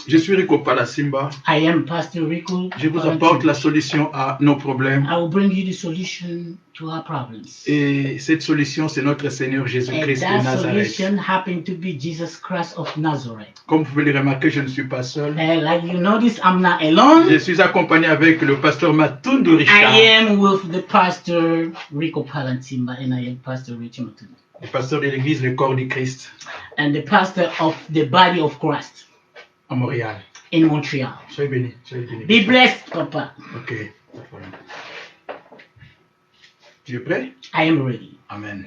Je suis Rico Palasimba. I am Pastor Rico. Je vous apporte la solution à nos problèmes. I will bring you the solution to our problems. Et cette solution, c'est notre Seigneur Jésus-Christ de And that Nazareth. solution happened to be Jesus Christ of Nazareth. Comme vous pouvez le remarquer, je ne suis pas seul. Like you notice, I'm not alone. Je suis accompagné avec le pasteur Matundu Richard. I am with the Pastor Rico Palantimba and I am Pastor Richard Matundu. Le pasteur de l'église, le corps du Christ, And the pastor of the body of Christ à Montréal. in Montreal. Soyez bénis. Soyez bénis. Be blessed, Papa. Ok. Pas de problème. Tu es prêt? I am ready. Amen.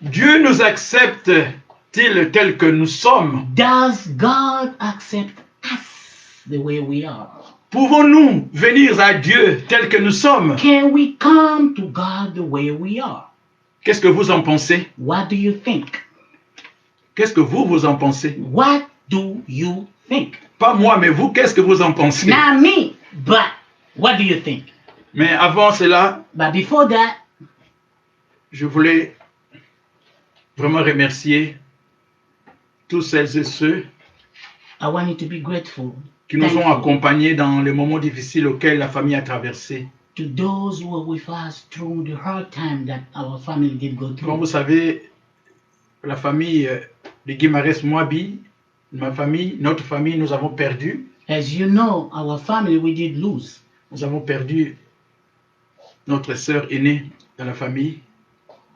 Dieu nous accepte-t-il tel que nous sommes? Does God accept us the way we are? Pouvons-nous venir à Dieu tel que nous sommes? Can we come to God the way we are? Qu'est-ce que vous en pensez? What do you think? Qu'est-ce que vous en pensez? What do you think? Pas moi, mais vous, qu'est-ce que vous en pensez? Not me, but what do you think? Mais avant cela, But before that, je voulais vraiment remercier tous celles et ceux I want you to be grateful qui nous ont Thankful. accompagnés dans les moments difficiles auxquels la famille a traversé. to those who were with us through the hard time that our family did go Comme through. vous savez, la famille de Guimarães Moabi, ma famille, notre famille, nous avons perdu. As you know, our family, we did lose. Nous avons perdu notre sœur aînée dans la famille,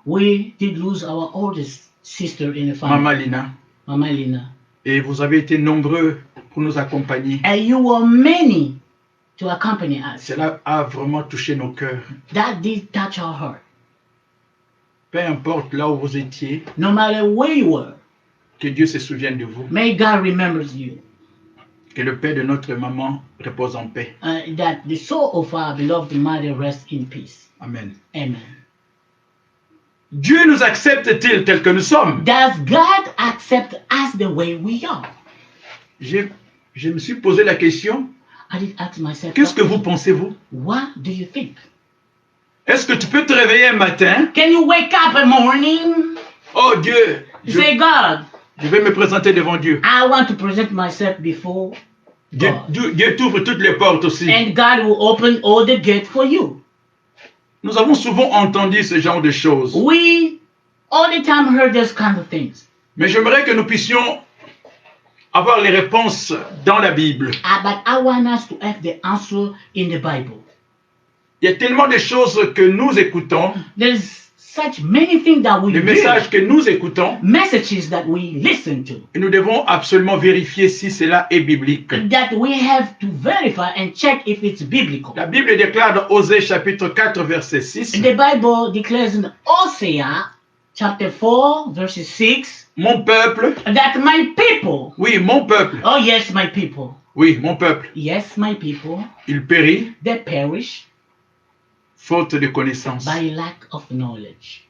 We did lose our oldest sister in the family, Mama Lina. Mama Lina. Et vous avez été nombreux pour nous accompagner. And you were many to accompany us. Cela a vraiment touché nos cœurs. That did touch our heart. Peu importe là où vous étiez, No matter where you were, que Dieu se souvienne de vous. may God remembers you. Que le Père de notre maman repose en paix. That the soul of our beloved mother rests in peace. Amen. Amen. Dieu nous accepte-t-il tel que nous sommes? Does God accept us the way we are? Je me suis posé la question, I did ask myself, qu'est-ce que vous pensez, vous? what do you think? Est-ce que tu peux te réveiller un matin? Can you wake up in the morning? Oh Dieu, Say, God, je vais me présenter devant Dieu. I want to present myself before Dieu, God. Dieu t'ouvre toutes les portes aussi. And God will open all the gates for you. Nous avons souvent entendu ce genre de choses. We all the time heard those kind of things. Mais j'aimerais que nous puissions avoir les réponses dans la Bible. But I want us to have the answer in the Bible. Il y a tellement de choses que nous écoutons There's such many things that we les hear, messages que nous écoutons, messages that we listen to, et nous devons absolument vérifier si cela est biblique. that we have to verify and check if it's biblical. La Bible déclare dans Osée chapitre 4 verset 6, The Bible declares in Hosea chapter 4 verse 6 mon peuple, that my people, oui, mon peuple, oh yes, my people, oui, mon peuple, yes, my people, il périt they perish faute de connaissance. by lack of knowledge.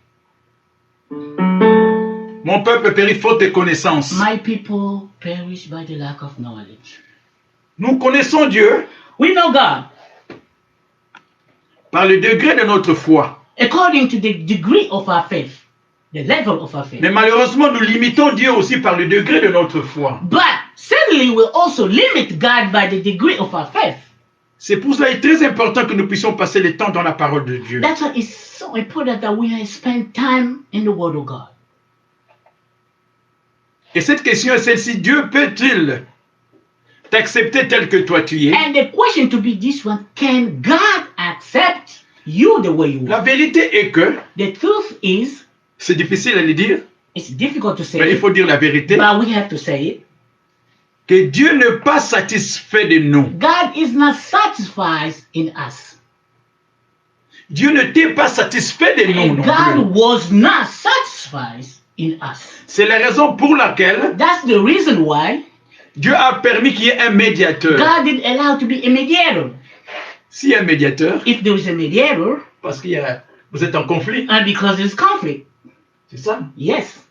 Mon peuple périt faute de connaissance. My people perish by the lack of knowledge. Nous connaissons Dieu We know God par le degré de notre foi. according to the degree of our faith, the level of our faith. Mais malheureusement, nous limitons Dieu aussi par le degré de notre foi. But certainly we also limit God by the degree of our faith. C'est pour cela qu'il est très important que nous puissions passer le temps dans la parole de Dieu. That's why it's so important that we spend time in the Word of God. Et cette question est celle-ci, Dieu peut-il t'accepter tel que toi tu es? And the question to be this one, can God accept you the way you La are? vérité est que, The truth is, c'est difficile à le dire, it's difficult to say mais il it, faut dire la vérité, but we have to say it. que Dieu n'est pas satisfait de nous. God is not satisfied in us. Dieu ne t'est pas satisfait de nous And non God plus. was not satisfied in us. C'est la raison pour laquelle That's the reason why Dieu a permis qu'il y ait un médiateur. God did allow to be a mediator. S'il y a un médiateur, If there is a mediator, parce qu'il y a, vous êtes en conflit, and because there's conflict, c'est ça. yes.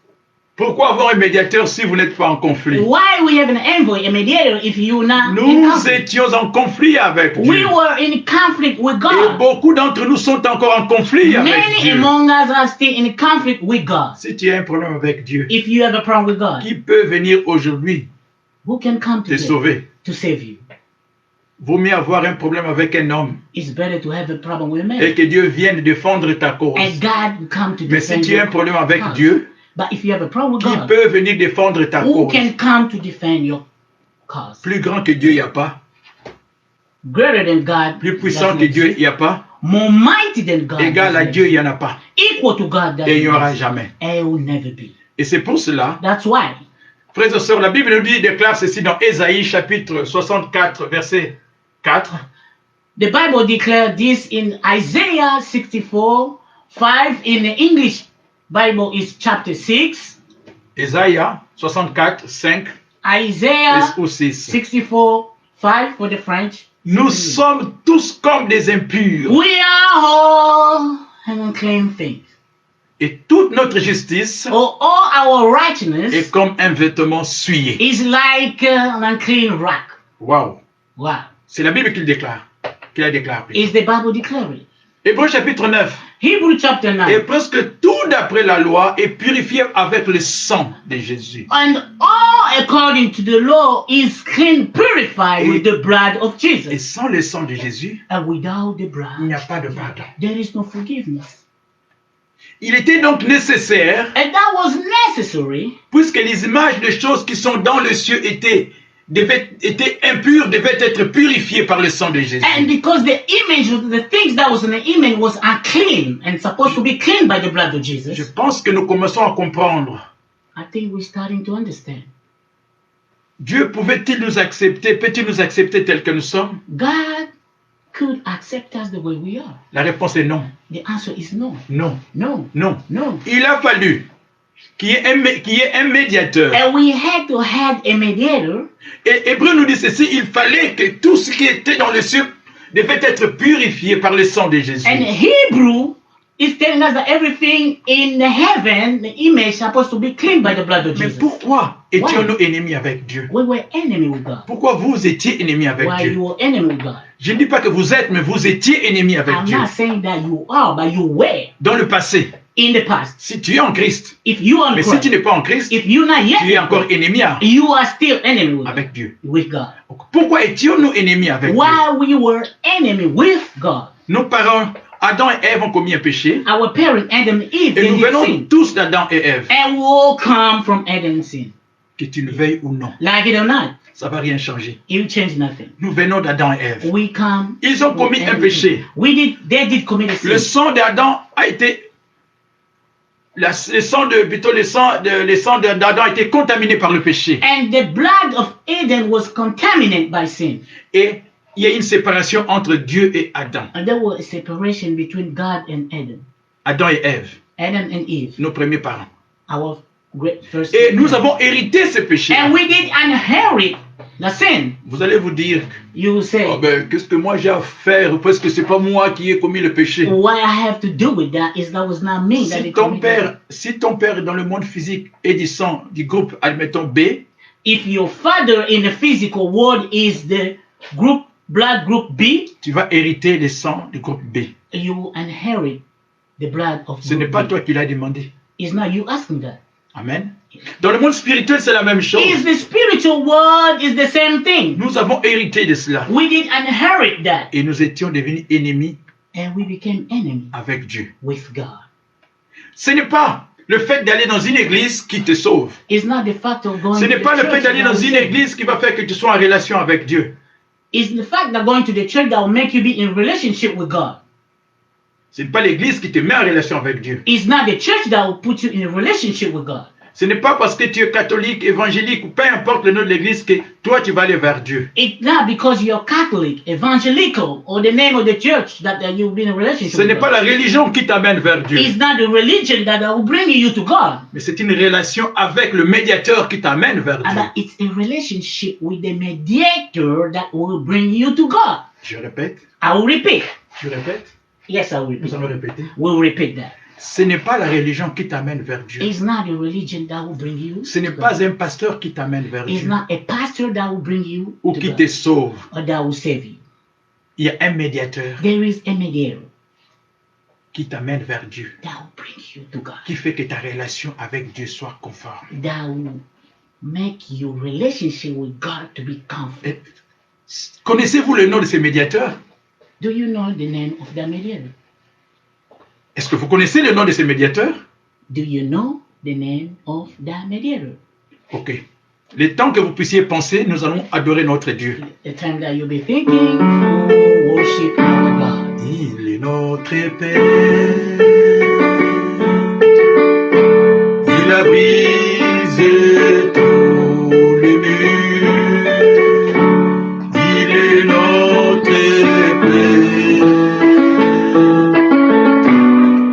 Pourquoi avoir un médiateur si vous n'êtes pas en conflit? Why we have an envoy, a mediator, if you're not in Nous conflict? étions en conflit avec We Dieu. were in conflict with Et God. beaucoup d'entre nous sont encore en conflit avec Many Dieu. among us are still in conflict with God. Si tu as un problème avec Dieu, If you have a problem with God, qui peut venir aujourd'hui who can come te today sauver? to save you? Vaut mieux avoir un problème avec un homme It's better to have a problem with et man. que Dieu vienne défendre ta cause. And God will come to Mais si defend tu as un your problème avec cause. Dieu, But if you have a problem with qui God, peut venir défendre ta who cause? can come to defend your cause? Plus grand que Dieu, il n'y a pas. Greater than God, Plus puissant doesn't que Dieu, il exist. n'y a pas. More mighty than God, Égal à doesn't Dieu, il exist. n'y en a pas. Equal to God, Et il n'y aura doesn't exist. jamais. And it will never be. Et c'est pour cela, That's why frères et sœurs, la Bible nous dit, déclare ceci dans Ésaïe chapitre 64, verset 4. the Bible declared this in Isaiah 64:5. In the English Bible is chapter 6. Ésaïe 64, 5 Isaiah ou 6. 64:5 for the French. Nous sommes tous comme des impurs. We are all an unclean thing. Et toute notre justice Or all our righteousness est comme un vêtement souillé. is like an unclean rock. Waouh! Wow. C'est la Bible qui le déclare. Qui l'a déclaré. Is the Bible declaring? Hébreux chapitre 9. Hebrew chapter Et 9. presque tout d'après la loi est purifié avec le sang de Jésus. And all according to the law is clean, purified with the blood of Et Jesus. sans le sang de Jésus, And without the il blood, n'y a pas de pardon. there is no forgiveness. Il était donc nécessaire, And that was necessary puisque les images de choses qui sont dans le ciel étaient impures, devaient être purifiées par le sang de Jésus. and because the image of the things that was in the image was unclean and supposed to be cleaned by the blood of Je Jesus. pense que nous commençons à comprendre. I think we're starting to understand. Dieu pouvait-il nous accepter, peut-il nous accepter tels que nous sommes? God could accept us the way we are. La réponse est non. The answer is no. Non. No. Non. No. Il a fallu qu'il y ait un médiateur. And we had to have a mediator. Et Hébreu nous dit ceci, il fallait que tout ce qui était dans le ciel devait être purifié par le sang de Jésus. And Hebrew is telling us that everything in heaven, the image, is supposed to be cleaned by the blood of Mais Jesus. pourquoi étions-nous ennemis avec Dieu? We were enemy with God. Pourquoi vous étiez ennemis avec Why Dieu? you were enemy with God? Je ne dis pas que vous êtes, mais vous étiez ennemis avec I'm Dieu. not saying that you are, but you were Dans le passé, in the past. si tu es en Christ, If you are in mais si tu Christ, n'es pas en Christ, if you're not tu es yet, encore ennemi you are still enemy avec Dieu. with God. Pourquoi étions-nous ennemis avec Dieu? Why we were enemy with God? Nos parents, Adam et Ève, ont commis un péché. Our parents, Adam and Eve, Et they nous did venons sin. tous d'Adam et Ève. And we all come from Adam's sin. Que tu le veuilles ou non, Like it or not, ça ne va rien changer. it will change nothing. Nous venons d'Adam et Ève. We come. Ils ont commis un péché. They did commit a sin. Le sang d'Adam a été le sang d'Adam a été contaminé par le péché. And the blood of Adam was contaminated by sin. Et il y a une séparation entre Dieu et Adam. And there was a separation between God and Adam. Adam et Ève, Adam and Eve, nos premiers parents. our great first. Et nous avons hérité ce péché. And we did inherit the sin. Vous allez vous dire, You will say, oh ben, qu'est-ce que moi j'ai à faire parce que c'est pas moi qui ai commis le péché. what I have to do with that is that was not me that Si it ton committed. père dans le monde physique est du sang du groupe, admettons B, If your father in the physical world is the blood group B, tu vas hériter le sang du groupe B. you will inherit the blood of Ce n'est group pas B. toi qui l'as demandé. It's not you asking that. Amen. Dans le monde spirituel, c'est la même chose. Is the spiritual world is the same thing. Nous avons hérité de cela. We did inherit that, Et nous étions devenus ennemis and we became enemy avec Dieu. with God. Ce n'est pas le fait d'aller dans une église qui te sauve. It's not the fact of going Ce to n'est the pas le church fait d'aller that dans will une save you. église qui va faire que tu sois en relation avec Dieu. It's the fact that going to the church that will make you be in relationship with God. Ce n'est pas l'église qui te met en relation avec Dieu. It's not the church that will put you in a relationship with God. Ce n'est pas parce que tu es catholique, évangélique ou peu importe le nom de l'église que toi tu vas aller vers Dieu. It's not because you're Catholic, evangelical, or the name of the church that you'll be in a relationship Ce n'est with pas God. la religion qui t'amène vers Dieu. It's not the religion that will bring you to God. Mais c'est une relation avec le médiateur qui t'amène vers Dieu. But it's a relationship with the mediator that will bring you to God. Je répète. I will repeat. Tu répètes. Yes, I will Nous repeat. allons répéter. We'll repeat that. Ce n'est pas la religion qui t'amène vers Dieu. It's not a religion that will bring you Ce n'est to pas God. un pasteur qui t'amène vers It's Dieu not a pastor that will bring you ou to qui God, te sauve. or that will save you. Il y a un médiateur There is a mediator qui t'amène vers Dieu, that will bring you to God. qui fait que ta relation avec Dieu soit conforme. That will make your relationship with God to be comfortable. Et connaissez-vous le nom de ces médiateurs? Do you know the name of that mediator? Est-ce que vous connaissez le nom de ces médiateurs? Do you know the name of that mediator? Ok. Le temps que vous puissiez penser, nous allons adorer notre Dieu. The time that you'll be thinking, oh, worship our God. Il est notre Père. Il a brisé tous les murs. Il est notre Père.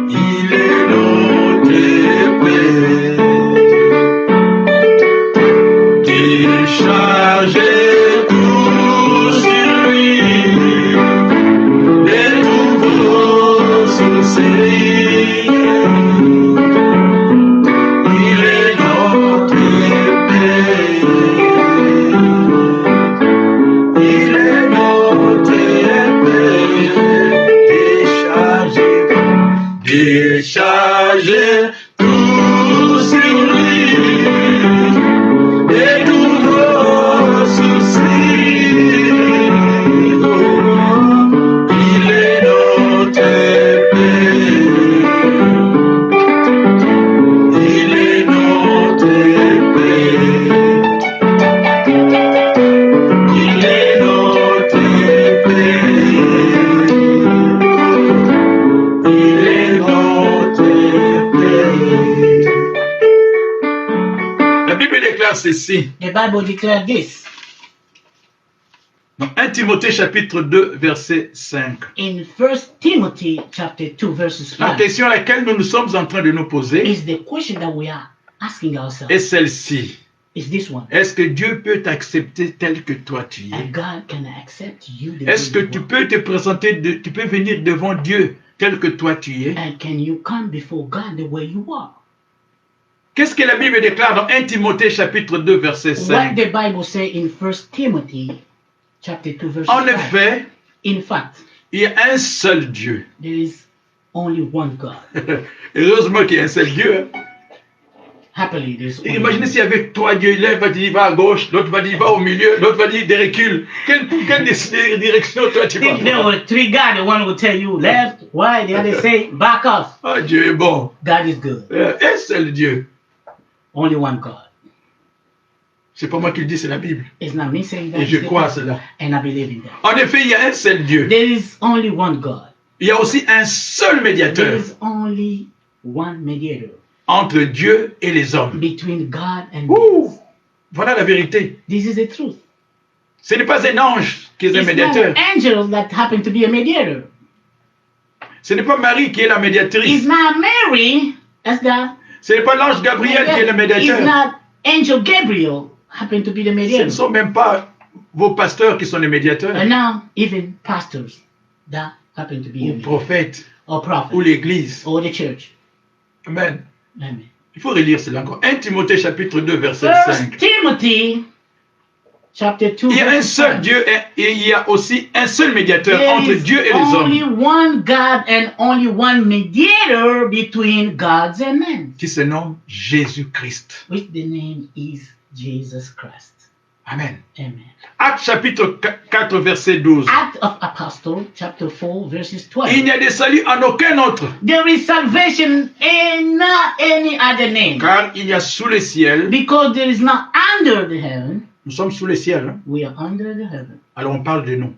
Il est notre Père. Déchargez tout sur lui. Et tous vos soucis. Il est notre Père. Il est notre Père. Déchargez tout sur lui. Et tous vos soucis. Il est notre Père. Il est notre Père. Il est notre Père. Il est notre Père. La Bible déclare ceci. The Bible declares this Dans 1 Timothée chapitre 2 verset 5. in 1 Timothy chapter 2 verses La 5. question à laquelle nous sommes en train de nous poser Is the question that we are asking ourselves. est celle-ci. Is this one. Est-ce que Dieu peut t'accepter tel que toi tu es? And God can accept you the Est-ce que way you tu are. peux te présenter, tu peux venir devant Dieu tel que toi tu es? And can you come before God the way you are? Qu'est-ce que la Bible déclare dans 1 Timothée chapitre 2 verset What 5? the Bible say in 1 Timothy chapter 2 verse En 5. effet, In fact, il y a un seul Dieu. there is only one God. Heureusement qu'il y a un seul Dieu. hein. Happily, there's only Imaginez one. si avec toi Dieu, l'un va dire va à gauche, l'autre va dire va au milieu, l'autre va dire des reculs. Quelle direction toi tu If there vas? were three gods, the one will tell you left, right, the other say back off. Ah, Dieu est bon. God is good. Un seul Dieu. Only one God. C'est pas moi qui le dis, c'est la Bible. It's not me saying that. Et je it's the crois à Bible. cela. And I believe in that. En effet, il y a un seul Dieu. There is only one God. Il y a aussi un seul There médiateur. is only one mediator. entre Dieu et les hommes. between God and man. Ouh, voilà la vérité. This is the truth. Ce n'est pas un ange qui est un It's not médiateur. an angel that happened to be a mediator. Ce n'est pas Marie qui est la It's médiatrice. not Mary, that's that. Ce n'est pas l'ange Gabriel qui est le It's médiateur. not Angel Gabriel happened to be the Ce ne mediator. sont même pas vos pasteurs qui sont les médiateurs. And now, even pastors that happen to be Ou a mediator. prophètes. Or Ou prophets. l'église. Or the church. Amen. Amen. Il faut relire cela encore. 1 Timothée chapitre 2 verset First 5. Timothy chapter 2. Il y a un verse seul 5. Dieu et il y a aussi un seul médiateur There entre is Dieu et les only hommes one God and only one mediator between gods and men, qui se nomme Jésus-Christ. which the name is Jesus Christ. Amen. Amen. Acte chapitre 4 verset 12. Act of Apostle chapter 4 verses Il n'y 12. a de salut en aucun autre, There is salvation in not any other name, car il y a sous le ciel, because there is not under the heaven. nous sommes sous le ciel, hein? We are under the heaven. Alors on parle de nous.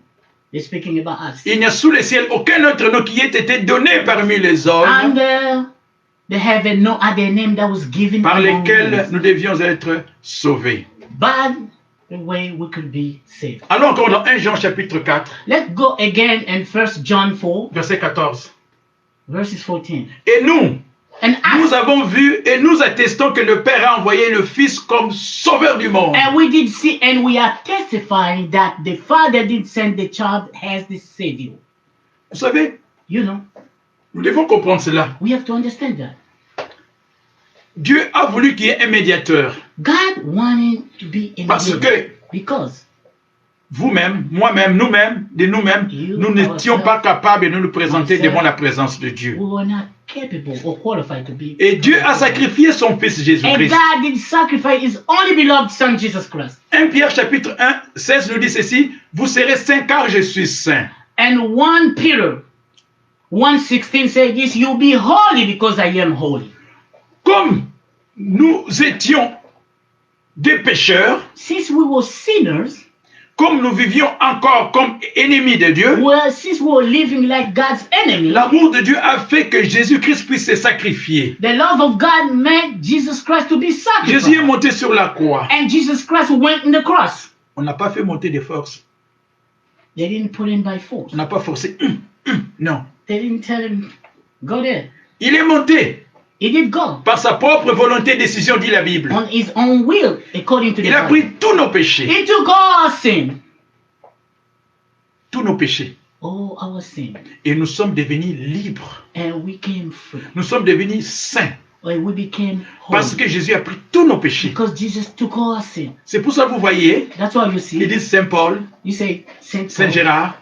They're speaking about us. Il n'y a sous le ciel aucun autre nom qui ait été donné parmi les hommes Under the heaven, no other name that was given par among lesquels men. nous devions être sauvés. But the way we could be saved. Allons encore dans 1 Jean chapitre 4, Let's go again in 1 John 4, verset 14. verses 14. Et nous, And nous us, avons vu et nous attestons que le Père a envoyé le Fils comme sauveur du monde. and we did see, and we are testifying that the Father did send the child as the Savior. Vous savez, You know, nous devons comprendre cela. we have to understand that. Dieu a voulu qu'il y ait un médiateur. God wanted to be in Parce the que because vous-même, moi-même, nous-mêmes, de nous-mêmes, You nous n'étions pas capables de nous présenter myself, devant la présence de Dieu. we were not capable or qualified to be. Et Dieu a sacrifié son Fils And Jésus-Christ. God did sacrifice His only beloved Son, Jesus Christ. 1 Pierre chapitre 1, 16 nous dit ceci, vous serez saints car je suis saint. And 1 Peter 1:16 says this, you be holy because I am holy. Comme nous étions des pécheurs, Since we were sinners, comme nous vivions encore comme ennemis de Dieu, well, since we were living like God's enemy, l'amour de Dieu a fait que Jésus-Christ puisse se sacrifier. the love of God made Jesus Christ to be Jésus est sacrificed. monté sur la croix. And Jesus Christ went in the cross. On n'a pas fait monter des forces. They didn't put him by force. On n'a pas forcé. Non. They didn't tell him, go there. Il est monté He did go par sa propre volonté et décision, dit la Bible. on his own will, according to the Il a Bible. pris tous nos péchés. He took all our sin, Tous nos péchés. all our sin, Et nous sommes devenus libres. and we came free. Nous sommes devenus saints. And we became Parce holy que Jésus a pris tous nos péchés. because Jesus took all our sin. C'est pour ça que vous voyez, That's why you ils see, disent Saint Paul, you say Saint Saint Paul, Gérard,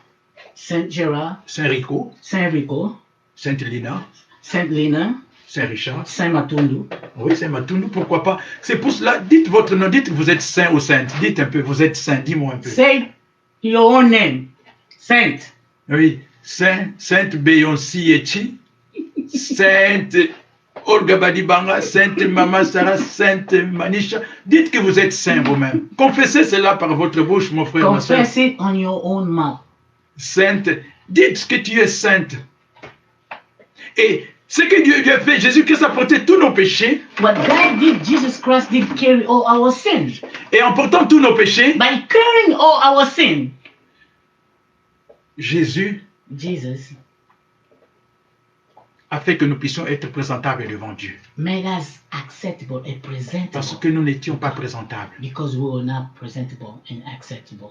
Saint Gerard, Saint Rico, Saint Rico, Sainte Lina, Saint Lena, Saint Richard. Saint Matundu. Oui, Saint Matundu, pourquoi pas. C'est pour cela, dites votre nom, dites que vous êtes saint ou sainte. Dites un peu, vous êtes saint, dis-moi un peu. Say your own name, Saint. Oui, Saint, Sainte Beyoncé Echi, Sainte Olga Badibanga, Sainte Mama Sarah, Sainte Manisha. Dites que vous êtes saint vous-même. Confessez cela par votre bouche, mon frère, ma soeur. Confess it on your own mouth. Sainte, dites que tu es sainte. Et ce que Dieu a fait, Jésus-Christ a porté tous nos péchés. What God did, Jesus Christ did carry all our sins. Et en portant tous nos péchés, By carrying all our sin, Jésus Jesus a fait que nous puissions être présentables devant Dieu. made us acceptable and Parce presentable que nous n'étions pas présentables. because we were not presentable and acceptable.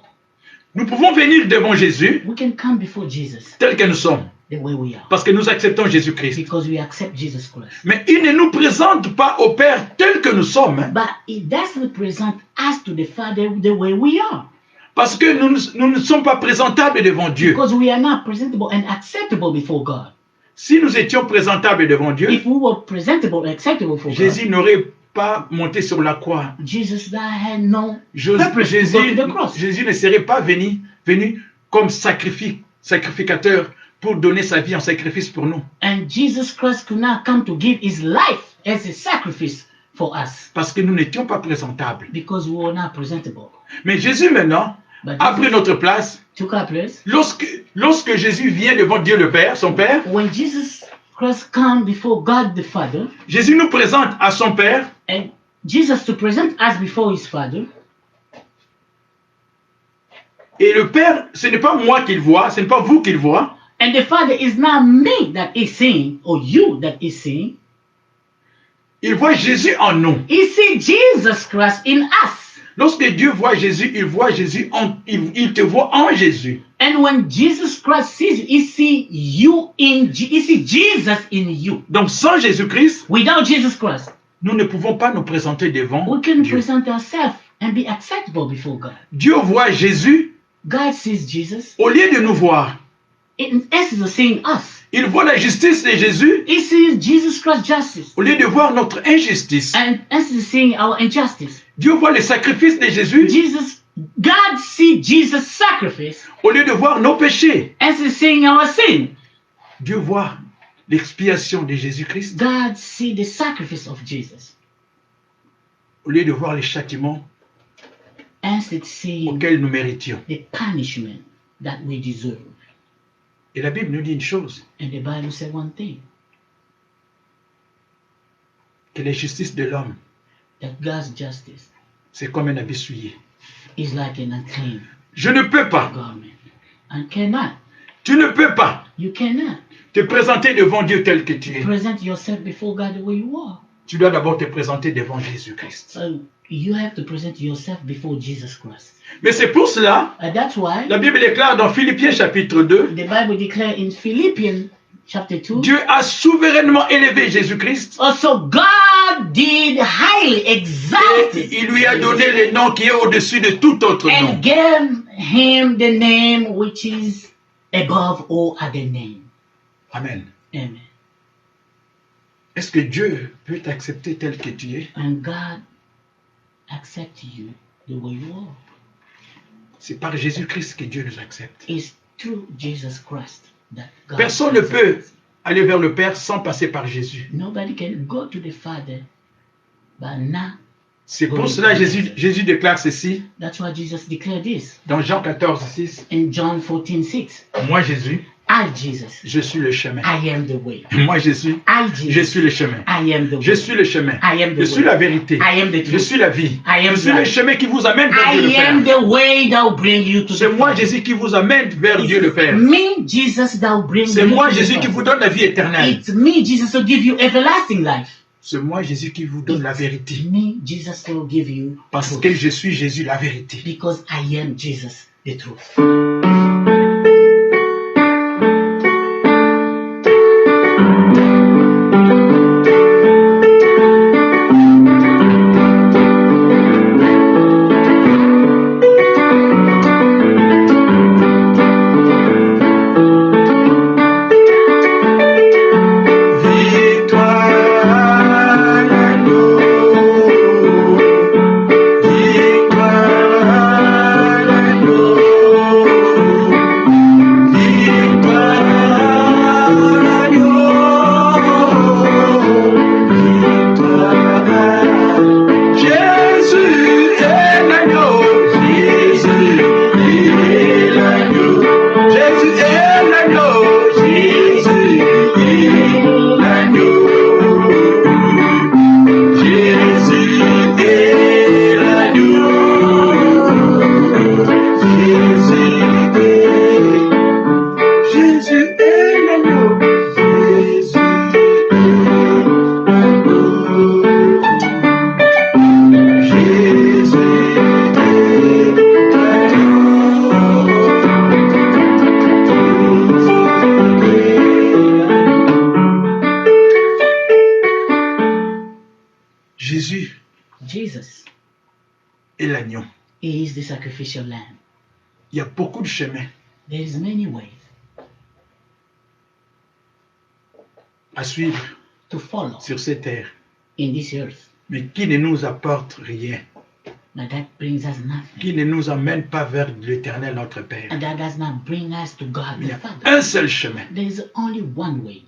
Nous pouvons venir devant Jésus We can come before Jesus tel que nous sommes. the way we are Parce que nous acceptons Jésus-Christ. because we accept Jesus Christ. Mais il ne nous présente pas au Père tel que nous sommes. Hein. But it doesn't present us to the Father the way we are Parce que nous ne sommes pas présentables devant Dieu. because we are not presentable and acceptable before God. Si nous étions présentables devant Dieu, If we were presentable and acceptable for God, Jésus n'aurait pas monté sur la croix. Jesus that had no purpose to go to the cross. Jésus ne serait pas venu comme sacrificateur pour donner sa vie en sacrifice pour nous. And Jesus Christ could not come to give his life as a sacrifice for us Parce que nous n'étions pas présentables. because we were not presentable. Mais Jésus maintenant But a pris Jesus notre place. took our place. Lorsque Jésus vient devant Dieu le Père, son Père, When Jesus Christ come before God the Father, Jésus nous présente à son Père. and Jesus to present us before his Father. Et le Père, ce n'est pas moi qu'il voit, ce n'est pas vous qu'il voit. And the Father is not me that is seeing, or you that is seeing. Il voit Jésus en nous. He see Jesus Christ in us. Lorsque Dieu voit Jésus, il voit Jésus, il te voit en Jésus. And when Jesus Christ sees you, he see you in, he see Jesus in you. Donc sans Jésus-Christ, Without Jesus Christ, nous ne pouvons pas nous présenter devant we can Dieu. present ourselves and be acceptable before God. Dieu voit Jésus, God sees Jesus. au lieu de nous voir, In essence of seeing us, il voit la justice de Jésus, he sees Jesus Christ justice. au lieu de voir notre injustice. And essence of seeing our injustice. Dieu voit le sacrifice de Jésus, God see Jesus sacrifice. au lieu de voir nos péchés. Essence of seeing our sin. Dieu voit l'expiation de Jésus-Christ, God see the sacrifice of Jesus. au lieu de voir les châtiments Essence of seeing auxquels nous méritions. the punishment that we deserve. Et la Bible nous dit une chose, And the Bible said one thing, que la justice de l'homme, that God's justice c'est comme un habit souillé. is like an unclean Je ne peux pas, garment. And cannot, tu ne peux pas you cannot te présenter devant Dieu tel que tu es. present yourself before God the way you are. Tu dois d'abord te présenter devant Jésus-Christ. So you have to present yourself before Jesus Christ. Mais c'est pour cela, And that's why la Bible déclare dans Philippiens chapitre 2, the Bible declares in Philippians chapter 2, Dieu a souverainement élevé Jésus-Christ also God did highly et exalted il lui a donné le nom qui est au-dessus de tout autre nom. and gave him the name which is above all other name. Amen. Amen. Est-ce que Dieu peut t'accepter tel que tu es? And God accepts you the way you are. C'est par Jésus-Christ que Dieu nous accepte. It's through Jesus Christ that God Personne ne accepts peut us. aller vers le Père sans passer par Jésus. Nobody can go to the Father but not. C'est pour cela que Jésus déclare ceci That's why Jesus declared this dans Jean 14, 6. in John 14:6. Moi, Jésus, I, Jesus, je suis le chemin. I am the way. Moi, Jésus, I, je Jesus, suis le chemin. I am the way. Je suis le chemin. I am the Je suis way. la vérité. I am the Je truth. suis la vie. I am Je suis le life. chemin qui vous amène vers Dieu le I am Père. the way that will bring you to C'est the moi, Father. Jésus, qui vous amène vers Dieu le Père. Me, Jesus, that will bring C'est you moi, to the Jésus, qui Father. vous donne la vie éternelle. It's me, Jesus, will give you everlasting life. C'est moi, Jésus, qui vous donne la vérité. Me, Jesus, will give you Parce truth. que je suis Jésus, la vérité. Because I am Jesus, the truth. Jésus Jesus est l'agneau. is the sacrificial lamb. Il y a beaucoup de chemins There is many ways à suivre to follow sur cette terre, in this earth, mais qui ne nous apporte rien, but that brings us nothing. qui ne nous emmène pas vers l'éternel notre Père. And that does not bring us to God Il y the a Father. un seul chemin, There is only one way.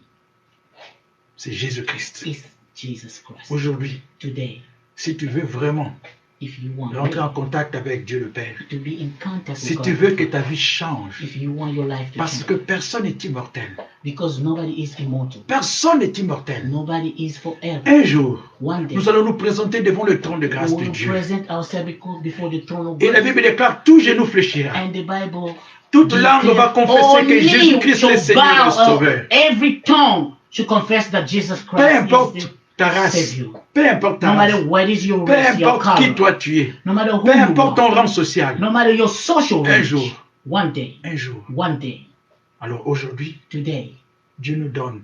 c'est Jésus-Christ. It's Jesus Christ. Aujourd'hui, Today, si tu veux vraiment if you want rentrer en contact avec Dieu le Père, to be in contact si with tu God, veux que ta vie change, if you want your life to parce change, que personne n'est immortel, Because nobody is immortal. Personne n'est immortel. Nobody is forever. Un jour, One day, nous allons nous présenter devant le trône de we grâce de will Dieu. present ourselves before the throne of Et la God. Bible déclare, tout genou fléchira. And the Bible Toute langue va confesser que Jésus-Christ est le Seigneur et le Sauveur. Every tongue should confess that Jesus Peu Christ is importe the ta race, Savior. peu importe ta No race, matter what is your peu race, your importe qui color, toi tu es, no matter who peu you importe ton are, rang social, no matter your social un range, jour, one day, un jour. one day, Alors aujourd'hui, today, Dieu nous donne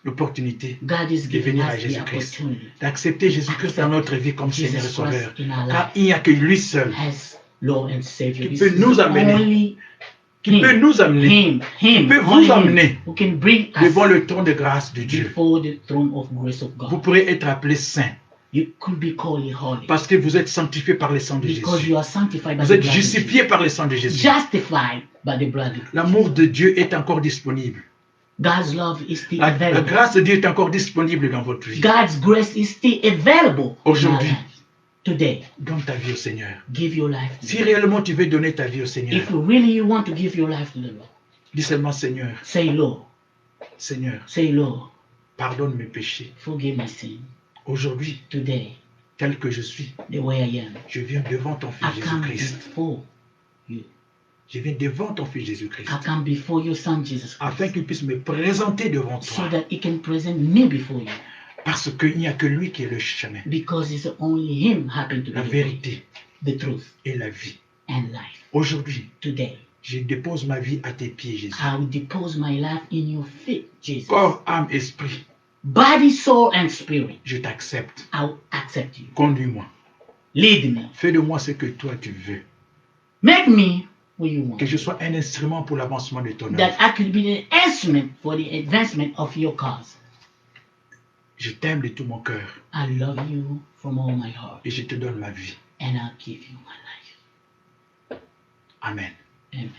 l'opportunité God is de giving venir à us the Jésus-Christ, opportunity d'accepter Jésus-Christ dans notre vie comme Jesus Seigneur et Sauveur. Christ in our Car life il n'y a que lui seul as Lord and Savior. Qui This peut is nous the amener, only qui peut nous amener Him, peut only vous Him amener who can bring us devant le trône de grâce de Dieu. before the throne of grace of Vous God. pourrez être appelé saint You could be called holy parce que vous êtes sanctifié par le sang de because Jésus. you are sanctified by Vous the êtes blood of Jesus. justifié par le sang de Jésus. Justified by the blood of Jesus. L'amour de Dieu est encore disponible. God's love is still La available. grâce de Dieu est encore disponible dans votre vie. God's grace is still available. Aujourd'hui. in our life. Today, Donne ta vie au Seigneur. give your life to Si God. réellement tu veux donner ta vie au Seigneur, If you really want to give your life to the Lord, dis seulement Seigneur, say Lord, Seigneur, say Lord, pardonne mes péchés. forgive my sin. Aujourd'hui, Today, tel que je suis, the way I am, je viens devant ton Fils I come Jésus-Christ. before you. Je viens devant ton Fils Jésus-Christ. I come before your Son Jesus Afin Christ, qu'il puisse me présenter devant so toi. that He can present me before you. Parce qu'il n'y a que lui qui est le chemin, Because it's only Him happen to la be the way, vérité the truth, et la vie. and life. Aujourd'hui, Today, je dépose ma vie à tes pieds, Jésus. I will depose my life in your feet, Jesus. Corps, âme, esprit, Body, soul, and spirit. je t'accepte. I will accept you. Conduis-moi. Lead me. Fais de moi ce que toi tu veux. Make me who you want. Que je sois un instrument pour l'avancement de ton œuvre. That I could be the instrument for the advancement of your cause. Je t'aime de tout mon cœur I love you from all my heart, et je te donne ma vie. and I'll give you my life. Amen. Amen.